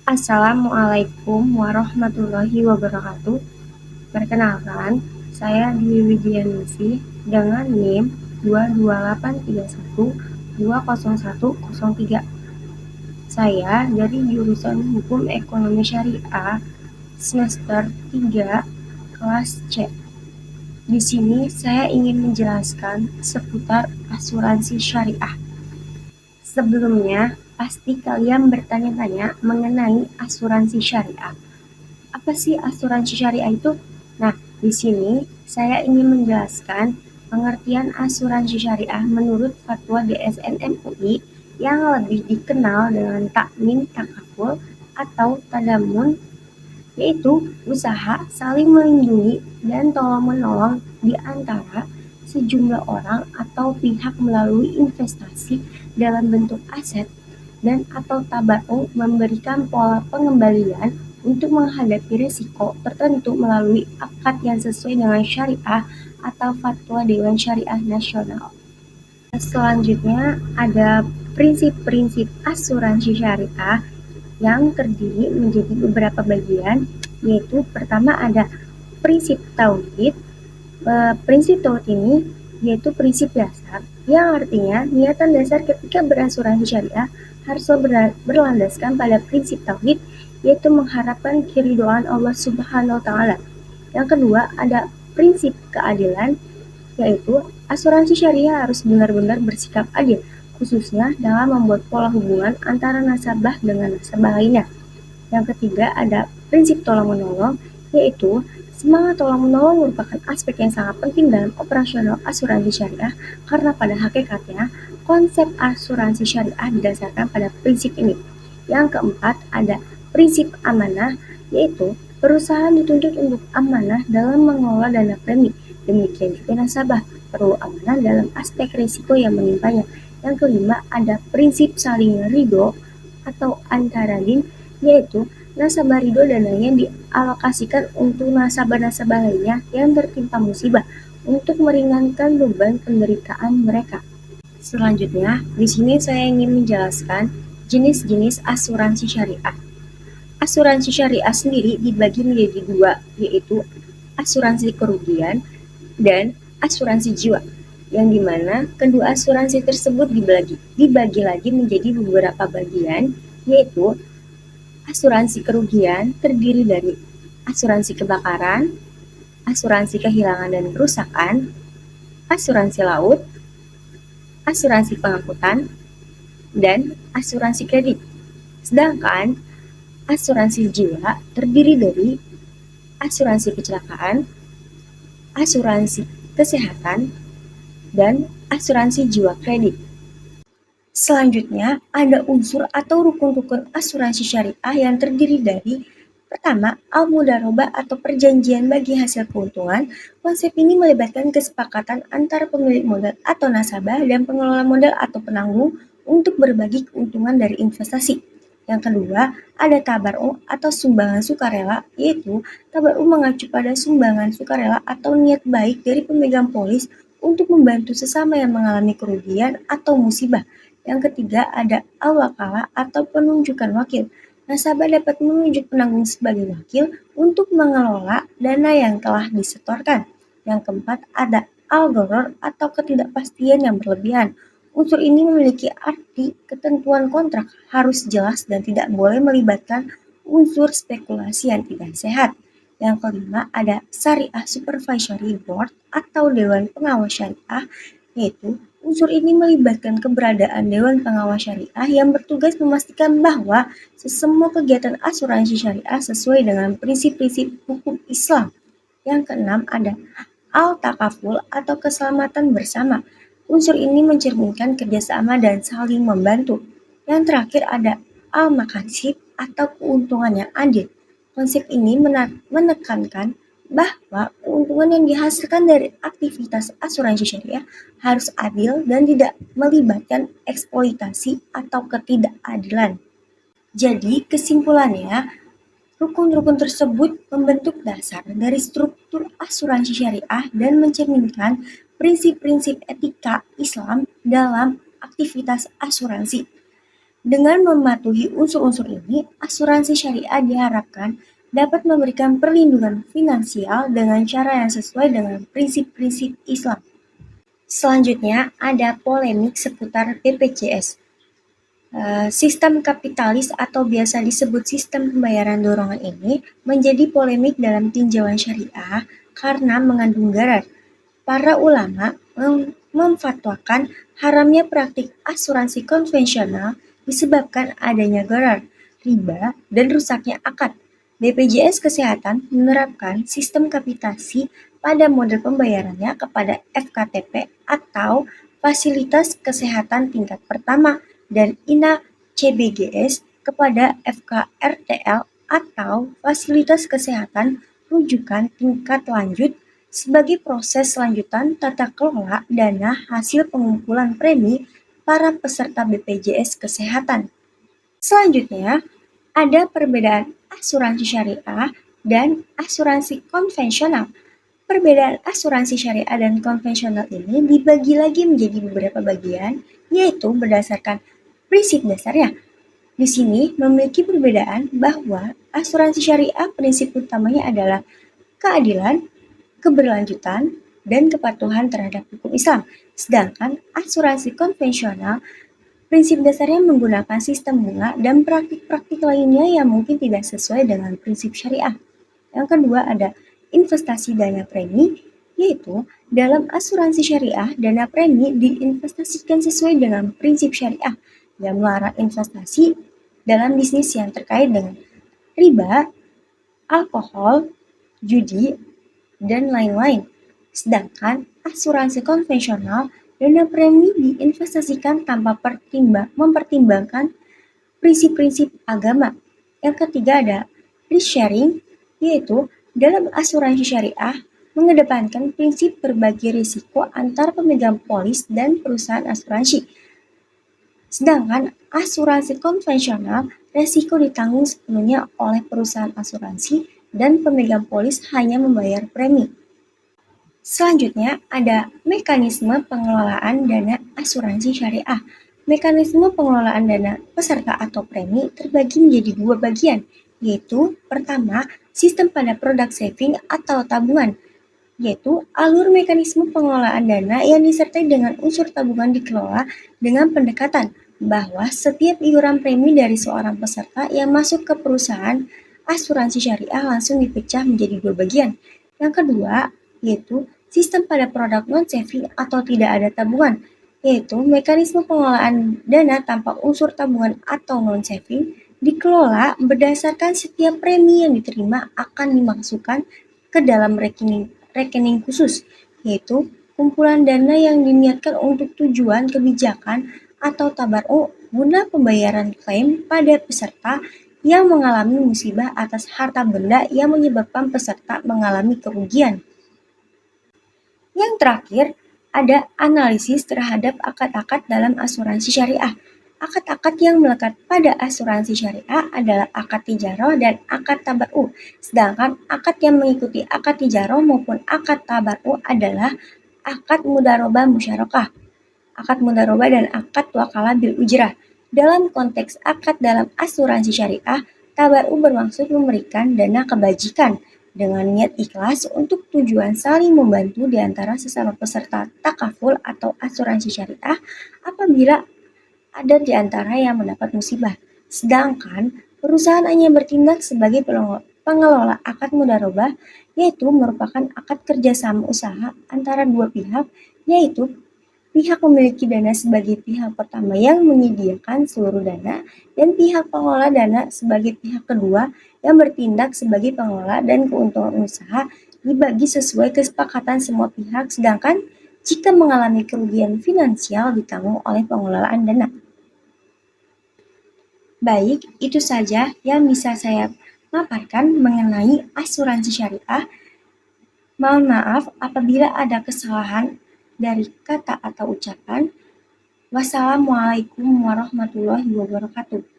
Assalamualaikum warahmatullahi wabarakatuh. Perkenalkan, saya Dwi Widianingsih dengan NIM 22831200103. Saya dari jurusan Hukum Ekonomi Syariah semester 3 kelas C. Di sini saya ingin menjelaskan seputar asuransi syariah. Sebelumnya, pasti kalian bertanya-tanya mengenai asuransi syariah. Apa sih asuransi syariah itu? Nah, di sini saya ingin menjelaskan pengertian asuransi syariah menurut Fatwa DSN MUI yang lebih dikenal dengan takmin takaful atau tadamun, yaitu usaha saling melindungi dan tolong-menolong di antara sejumlah orang atau pihak melalui investasi dalam bentuk aset dan atau tabarung memberikan pola pengembalian untuk menghadapi risiko tertentu melalui akad yang sesuai dengan syariah atau fatwa Dewan Syariah Nasional. Selanjutnya ada prinsip-prinsip asuransi syariah yang terdiri menjadi beberapa bagian, yaitu pertama ada prinsip tauhid. Prinsip tauhid ini yaitu prinsip dasar yang artinya niatan dasar ketika berasuransi syariah harus berlandaskan pada prinsip tauhid, yaitu mengharapkan keridhaan Allah Subhanahu wa taala. Yang kedua ada prinsip keadilan, yaitu asuransi syariah harus benar-benar bersikap adil, khususnya dalam membuat pola hubungan antara nasabah dengan nasabah lainnya. Yang ketiga ada prinsip tolong-menolong, yaitu semangat tolong-menolong merupakan aspek yang sangat penting dalam operasional asuransi syariah karena pada hakikatnya konsep asuransi syariah didasarkan pada prinsip ini. Yang keempat ada prinsip amanah, yaitu perusahaan dituntut untuk amanah dalam mengelola dana premi. Demikian juga nasabah perlu amanah dalam aspek risiko yang menimpanya. Yang kelima ada prinsip saling ridho atau antaradin, yaitu nasabah ridho dananya dialokasikan untuk nasabah-nasabah lainnya yang tertimpa musibah untuk meringankan beban penderitaan mereka. Selanjutnya, di sini saya ingin menjelaskan jenis-jenis asuransi syariah. Asuransi syariah sendiri dibagi menjadi dua, yaitu asuransi kerugian dan asuransi jiwa, yang dimana kedua asuransi tersebut dibagi lagi menjadi beberapa bagian, yaitu asuransi kerugian terdiri dari asuransi kebakaran, asuransi kehilangan dan kerusakan, asuransi laut, asuransi pengangkutan, dan asuransi kredit. Sedangkan asuransi jiwa terdiri dari asuransi kecelakaan, asuransi kesehatan, dan asuransi jiwa kredit. Selanjutnya, ada unsur atau rukun-rukun asuransi syariah yang terdiri dari pertama, al-mudharabah atau perjanjian bagi hasil keuntungan. Konsep ini melibatkan kesepakatan antara pemilik modal atau nasabah dan pengelola modal atau penanggung untuk berbagi keuntungan dari investasi. Yang kedua, ada tabarung atau sumbangan sukarela, yaitu tabarung mengacu pada sumbangan sukarela atau niat baik dari pemegang polis untuk membantu sesama yang mengalami kerugian atau musibah. Yang ketiga ada al-wakalah atau penunjukan wakil. Nasabah dapat menunjuk penanggung sebagai wakil untuk mengelola dana yang telah disetorkan. Yang keempat ada al-gharar atau ketidakpastian yang berlebihan. Unsur ini memiliki arti ketentuan kontrak harus jelas dan tidak boleh melibatkan unsur spekulasi yang tidak sehat. Yang kelima ada Syariah Supervisory Board atau Dewan Pengawas Syariah, yaitu unsur ini melibatkan keberadaan Dewan Pengawas Syariah yang bertugas memastikan bahwa semua kegiatan asuransi syariah sesuai dengan prinsip-prinsip hukum Islam. Yang keenam ada al-takaful atau keselamatan bersama. Unsur ini mencerminkan kerjasama dan saling membantu. Yang terakhir ada al-makasib atau keuntungan yang adil. Konsep ini menekankan bahwa keuntungan yang dihasilkan dari aktivitas asuransi syariah harus adil dan tidak melibatkan eksploitasi atau ketidakadilan. Jadi, kesimpulannya, rukun-rukun tersebut membentuk dasar dari struktur asuransi syariah dan mencerminkan prinsip-prinsip etika Islam dalam aktivitas asuransi. Dengan mematuhi unsur-unsur ini, asuransi syariah diharapkan dapat memberikan perlindungan finansial dengan cara yang sesuai dengan prinsip-prinsip Islam. Selanjutnya, ada polemik seputar BPJS. Sistem kapitalis atau biasa disebut sistem pembayaran dorongan ini menjadi polemik dalam tinjauan syariah karena mengandung gharar. Para ulama memfatwakan haramnya praktik asuransi konvensional disebabkan adanya gharar, riba, dan rusaknya akad. BPJS Kesehatan menerapkan sistem kapitasi pada model pembayarannya kepada FKTP atau Fasilitas Kesehatan Tingkat Pertama dan INA CBGS kepada FKRTL atau Fasilitas Kesehatan Rujukan Tingkat Lanjut sebagai proses lanjutan tata kelola dana hasil pengumpulan premi para peserta BPJS Kesehatan. Selanjutnya, ada perbedaan asuransi syariah dan asuransi konvensional. Perbedaan asuransi syariah dan konvensional ini dibagi lagi menjadi beberapa bagian, yaitu berdasarkan prinsip dasarnya. Di sini memiliki perbedaan bahwa asuransi syariah prinsip utamanya adalah keadilan, keberlanjutan, dan kepatuhan terhadap hukum Islam. Sedangkan asuransi konvensional prinsip dasarnya menggunakan sistem bunga dan praktik-praktik lainnya yang mungkin tidak sesuai dengan prinsip syariah. Yang kedua ada investasi dana premi, yaitu dalam asuransi syariah dana premi diinvestasikan sesuai dengan prinsip syariah yang melarang investasi dalam bisnis yang terkait dengan riba, alkohol, judi, dan lain-lain. Sedangkan asuransi konvensional dana premi diinvestasikan tanpa mempertimbangkan prinsip-prinsip agama. Yang ketiga ada risk sharing, yaitu dalam asuransi syariah mengedepankan prinsip berbagi risiko antar pemegang polis dan perusahaan asuransi. Sedangkan asuransi konvensional resiko ditanggung sepenuhnya oleh perusahaan asuransi dan pemegang polis hanya membayar premi. Selanjutnya ada mekanisme pengelolaan dana asuransi syariah. Mekanisme pengelolaan dana peserta atau premi terbagi menjadi dua bagian, yaitu pertama, sistem pada produk saving atau tabungan, yaitu alur mekanisme pengelolaan dana yang disertai dengan unsur tabungan dikelola dengan pendekatan bahwa setiap iuran premi dari seorang peserta yang masuk ke perusahaan asuransi syariah langsung dipecah menjadi dua bagian. Yang kedua, yaitu sistem pada produk non-saving atau tidak ada tabungan, yaitu mekanisme pengelolaan dana tanpa unsur tabungan atau non-saving dikelola berdasarkan setiap premi yang diterima akan dimasukkan ke dalam rekening khusus, yaitu kumpulan dana yang diniatkan untuk tujuan kebijakan atau tabarruk guna pembayaran klaim pada peserta yang mengalami musibah atas harta benda yang menyebabkan peserta mengalami kerugian. Yang terakhir, ada analisis terhadap akad-akad dalam asuransi syariah. Akad-akad yang melekat pada asuransi syariah adalah akad tijaroh dan akad tabarruk. Sedangkan akad yang mengikuti akad tijaroh maupun akad tabarruk adalah akad mudharabah musyarakah, akad mudharabah dan akad wakalah bil ujrah. Dalam konteks akad dalam asuransi syariah, tabarruk bermaksud memberikan dana kebajikan dengan niat ikhlas untuk tujuan saling membantu di antara sesama peserta takaful atau asuransi syariah apabila ada di antara yang mendapat musibah. Sedangkan perusahaan hanya bertindak sebagai pengelola akad mudharabah, yaitu merupakan akad kerjasama usaha antara dua pihak, yaitu pihak memiliki dana sebagai pihak pertama yang menyediakan seluruh dana dan pihak pengelola dana sebagai pihak kedua yang bertindak sebagai pengelola dan keuntungan usaha dibagi sesuai kesepakatan semua pihak, sedangkan jika mengalami kerugian finansial ditanggung oleh pengelolaan dana. Baik, itu saja yang bisa saya paparkan mengenai asuransi syariah. Mohon maaf apabila ada kesalahan dari kata atau ucapan. Wassalamualaikum warahmatullahi wabarakatuh.